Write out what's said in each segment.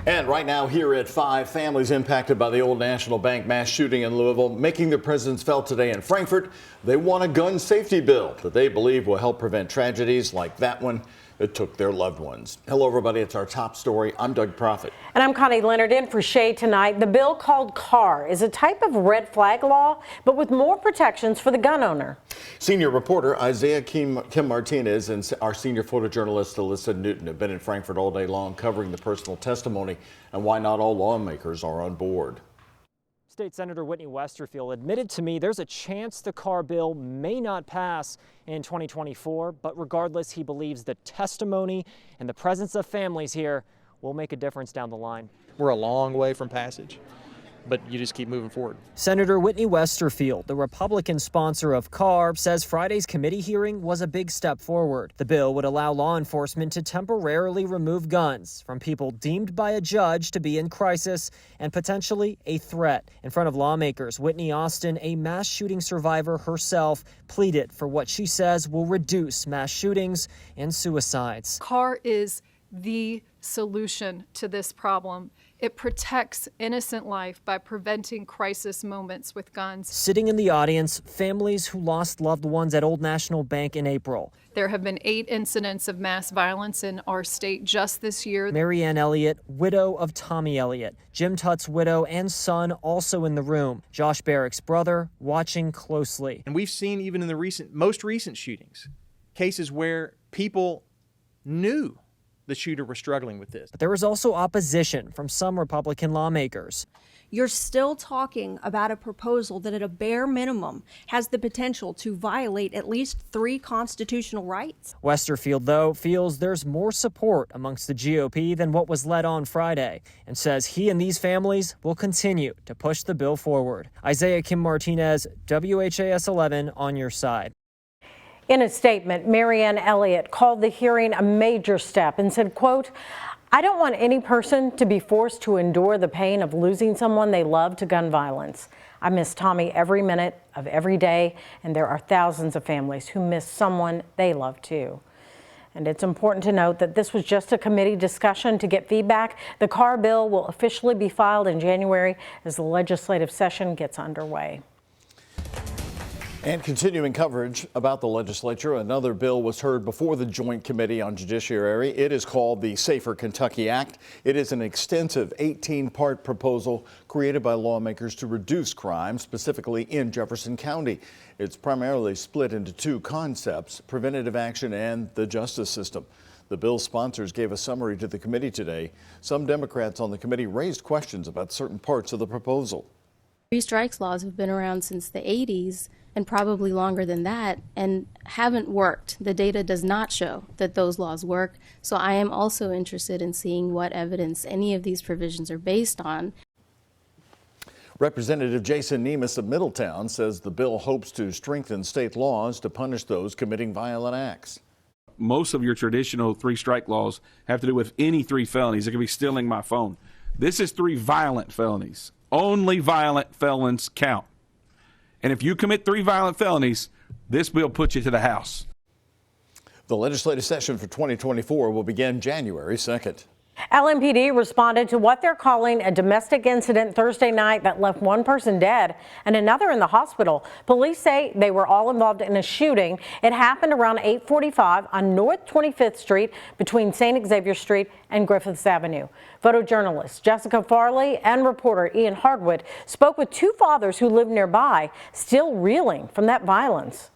And right now here at 5, families impacted by the Old National Bank mass shooting in Louisville making their presence felt today in Frankfort. They want a gun safety bill that they believe will help prevent tragedies like that one that took their loved ones. Hello, everybody. It's our top story. I'm Doug Proffitt. And I'm Connie Leonard in for Shay tonight. The bill called CAR is a type of red flag law, but with more protections for the gun owner. Senior reporter Isaiah Kim Martinez and our senior photojournalist Alyssa Newton have been in Frankfort all day long covering the personal testimony and why not all lawmakers are on board. State Senator Whitney Westerfield admitted to me there's a chance the CAR bill may not pass in 2024, but regardless, he believes the testimony and the presence of families here will make a difference down the line. We're a long way from passage, but you just keep moving forward. Senator Whitney Westerfield, the Republican sponsor of CAR, says Friday's committee hearing was a big step forward. The bill would allow law enforcement to temporarily remove guns from people deemed by a judge to be in crisis and potentially a threat. In front of lawmakers, Whitney Austin, a mass shooting survivor herself, pleaded for what she says will reduce mass shootings and suicides. CAR is the solution to this problem. It protects innocent life by preventing crisis moments with guns. Sitting in the audience, families who lost loved ones at Old National Bank in April. There have been 8 incidents of mass violence in our state just this year. Marianne Elliott, widow of Tommy Elliott. Jim Tutt's widow and son also in the room. Josh Barrick's brother watching closely. And we've seen even in the most recent shootings, cases where people knew the shooter was struggling with this. But there was also opposition from some Republican lawmakers. You're still talking about a proposal that at a bare minimum has the potential to violate at least 3 constitutional rights. Westerfield, though, feels there's more support amongst the GOP than what was led on Friday and says he and these families will continue to push the bill forward. Isaiah Kim Martinez, WHAS11 on your side. In a statement, Marianne Elliott called the hearing a major step and said, quote, "I don't want any person to be forced to endure the pain of losing someone they love to gun violence. I miss Tommy every minute of every day, and there are thousands of families who miss someone they love too." And it's important to note that this was just a committee discussion to get feedback. The CAR bill will officially be filed in January as the legislative session gets underway. And continuing coverage about the legislature, another bill was heard before the Joint Committee on Judiciary. It is called the Safer Kentucky Act. It is an extensive 18-part proposal created by lawmakers to reduce crime, specifically in Jefferson County. It's primarily split into 2 concepts: preventative action and the justice system. The bill's sponsors gave a summary to the committee today. Some Democrats on the committee raised questions about certain parts of the proposal. 3 strikes laws have been around since the 80s and probably longer than that and haven't worked. The data does not show that those laws work. So I am also interested in seeing what evidence any of these provisions are based on. Representative Jason Nemus of Middletown says the bill hopes to strengthen state laws to punish those committing violent acts. Most of your traditional 3 strike laws have to do with any 3 felonies. It could be stealing my phone. This is 3 violent felonies. Only violent felons count. And if you commit 3 violent felonies, this bill puts you to the house. The legislative session for 2024 will begin January 2nd. LMPD responded to what they're calling a domestic incident Thursday night that left 1 person dead and another in the hospital. Police say they were all involved in a shooting. It happened around 8:45 on North 25th Street between St. Xavier Street and Griffiths Avenue. Photojournalist Jessica Farley and reporter Ian Hardwood spoke with 2 fathers who live nearby, still reeling from that violence.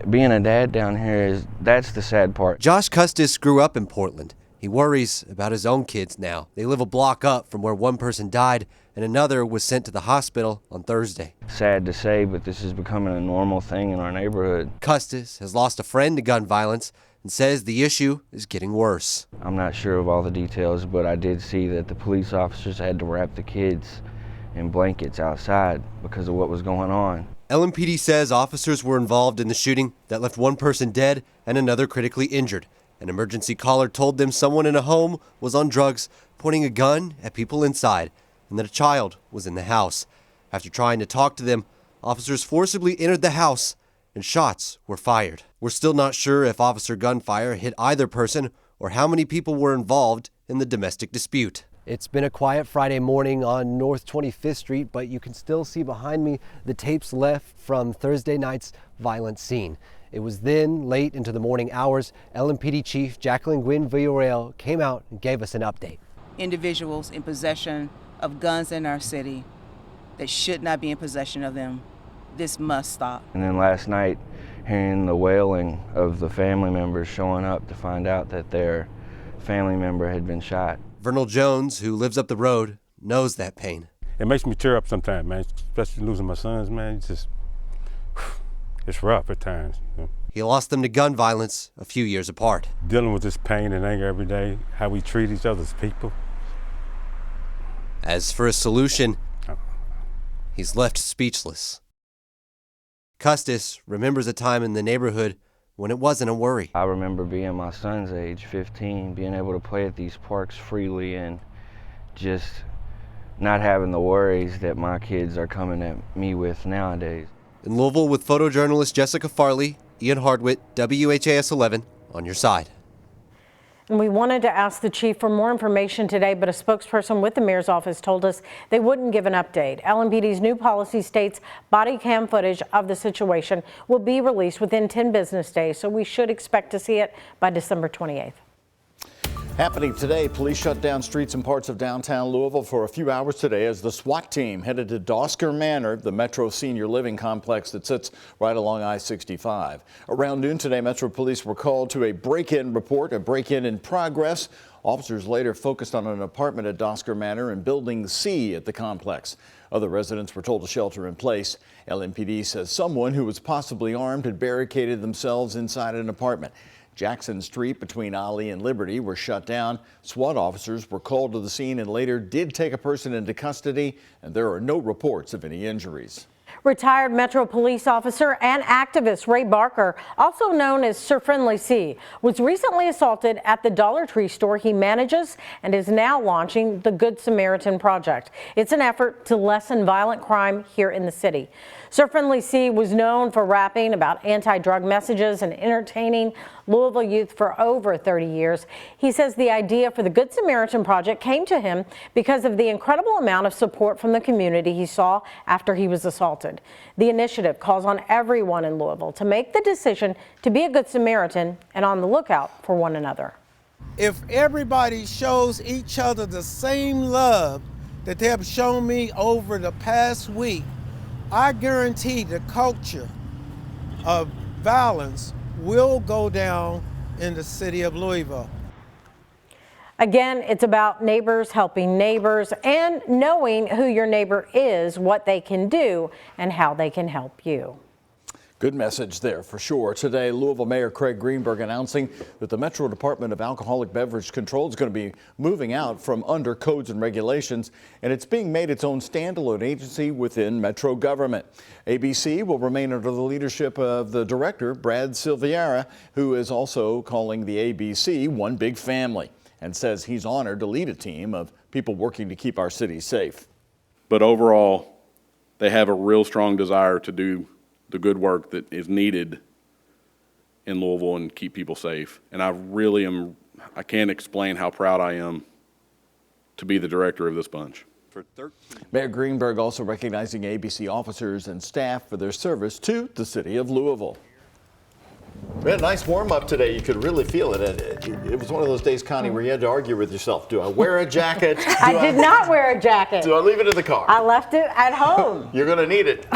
Being a dad down here, that's the sad part. Josh Custis grew up in Portland. He worries about his own kids now. They live a block up from where 1 person died and another was sent to the hospital on Thursday. Sad to say, but this is becoming a normal thing in our neighborhood. Custis has lost a friend to gun violence and says the issue is getting worse. I'm not sure of all the details, but I did see that the police officers had to wrap the kids in blankets outside because of what was going on. LMPD says officers were involved in the shooting that left 1 person dead and another critically injured. An emergency caller told them someone in a home was on drugs, pointing a gun at people inside, and that a child was in the house. After trying to talk to them, officers forcibly entered the house and shots were fired. We're still not sure if officer gunfire hit either person or how many people were involved in the domestic dispute. It's been a quiet Friday morning on North 25th Street, but you can still see behind me the tapes left from Thursday night's violent scene. It was then, late into the morning hours, LMPD Chief Jacqueline Gwynn Villarreal came out and gave us an update. Individuals in possession of guns in our city that should not be in possession of them. This must stop. And then last night, hearing the wailing of the family members showing up to find out that their family member had been shot. Vernal Jones, who lives up the road, knows that pain. It makes me tear up sometimes, man, especially losing my sons, man. It's rough at times. You know? He lost them to gun violence a few years apart. Dealing with this pain and anger every day, how we treat each other as people. As for a solution, he's left speechless. Custis remembers a time in the neighborhood when it wasn't a worry. I remember being my son's age, 15, being able to play at these parks freely and just not having the worries that my kids are coming at me with nowadays. In Louisville with photojournalist Jessica Farley, Ian Hardwitt, WHAS11, on your side. And we wanted to ask the chief for more information today, but a spokesperson with the mayor's office told us they wouldn't give an update. LMPD's new policy states body cam footage of the situation will be released within 10 business days, so we should expect to see it by December 28th. Happening today, police shut down streets and parts of downtown Louisville for a few hours today as the SWAT team headed to Dosker Manor, the Metro Senior Living Complex that sits right along I-65. Around noon today, Metro Police were called to a break-in report, a break-in in progress. Officers later focused on an apartment at Dosker Manor and Building C at the complex. Other residents were told to shelter in place. LMPD says someone who was possibly armed had barricaded themselves inside an apartment. Jackson Street between Ollie and Liberty were shut down. SWAT officers were called to the scene and later did take a person into custody, and there are no reports of any injuries. Retired Metro Police officer and activist Ray Barker, also known as Sir Friendly C, was recently assaulted at the Dollar Tree store he manages and is now launching the Good Samaritan Project. It's an effort to lessen violent crime here in the city. Sir Friendly C was known for rapping about anti-drug messages and entertaining Louisville youth for over 30 years. He says the idea for the Good Samaritan Project came to him because of the incredible amount of support from the community he saw after he was assaulted. The initiative calls on everyone in Louisville to make the decision to be a Good Samaritan and on the lookout for one another. If everybody shows each other the same love that they have shown me over the past week, I guarantee the culture of violence will go down in the city of Louisville. Again, it's about neighbors helping neighbors and knowing who your neighbor is, what they can do, and how they can help you. Good message there for sure. Today, Louisville Mayor Craig Greenberg announcing that the Metro Department of Alcoholic Beverage Control is going to be moving out from under codes and regulations, and it's being made its own standalone agency within Metro government. ABC will remain under the leadership of the director, Brad Silveira, who is also calling the ABC one big family, and says he's honored to lead a team of people working to keep our city safe. But overall, they have a real strong desire to do the good work that is needed in Louisville and keep people safe. And I can't explain how proud I am to be the director of this bunch. Mayor Greenberg also recognizing ABC officers and staff for their service to the city of Louisville. We had a nice warm-up today. You could really feel it. It was one of those days, Connie, where you had to argue with yourself. Do I wear a jacket? I did not wear a jacket. Do I leave it in the car? I left it at home. You're going to need it.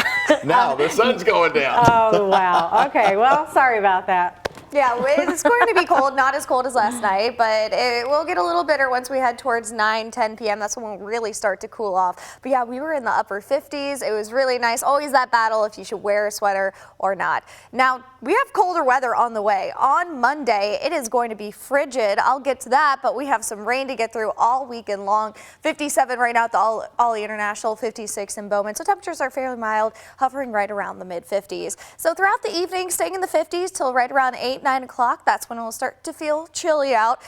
Now, the sun's going down. Oh, wow. Okay, well, sorry about that. Yeah, it's going to be cold, not as cold as last night, but it will get a little bitter once we head towards 9, 10 p.m. That's when we'll really start to cool off. But yeah, we were in the upper 50s. It was really nice. Always that battle if you should wear a sweater or not. Now, we have colder weather on the way. On Monday, it is going to be frigid. I'll get to that, but we have some rain to get through all weekend long. 57 right now at the Ollie International, 56 in Bowman. So temperatures are fairly mild, hovering right around the mid-50s. So throughout the evening, staying in the 50s till right around 8, 9 o'clock. That's when it will start to feel chilly out.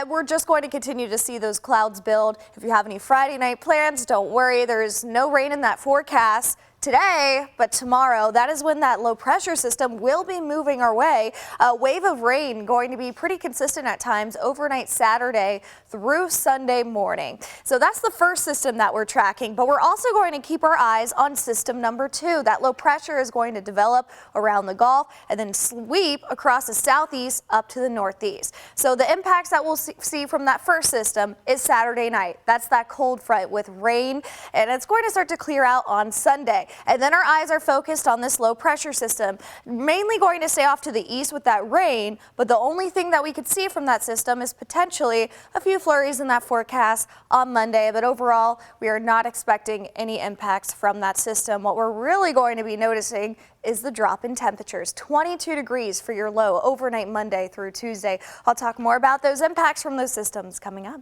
We're just going to continue to see those clouds build. If you have any Friday night plans, don't worry. There is no rain in that forecast. today, but tomorrow, that is when that low pressure system will be moving our way. A wave of rain going to be pretty consistent at times overnight Saturday through Sunday morning. So that's the first system that we're tracking, but we're also going to keep our eyes on system number 2. That low pressure is going to develop around the Gulf and then sweep across the southeast up to the northeast. So the impacts that we'll see from that first system is Saturday night. That's that cold front with rain, and it's going to start to clear out on Sunday. And then our eyes are focused on this low pressure system, mainly going to stay off to the east with that rain, but the only thing that we could see from that system is potentially a few flurries in that forecast on Monday. But overall, we are not expecting any impacts from that system. What we're really going to be noticing is the drop in temperatures. 22 degrees for your low overnight Monday through Tuesday. I'll talk more about those impacts from those systems coming up.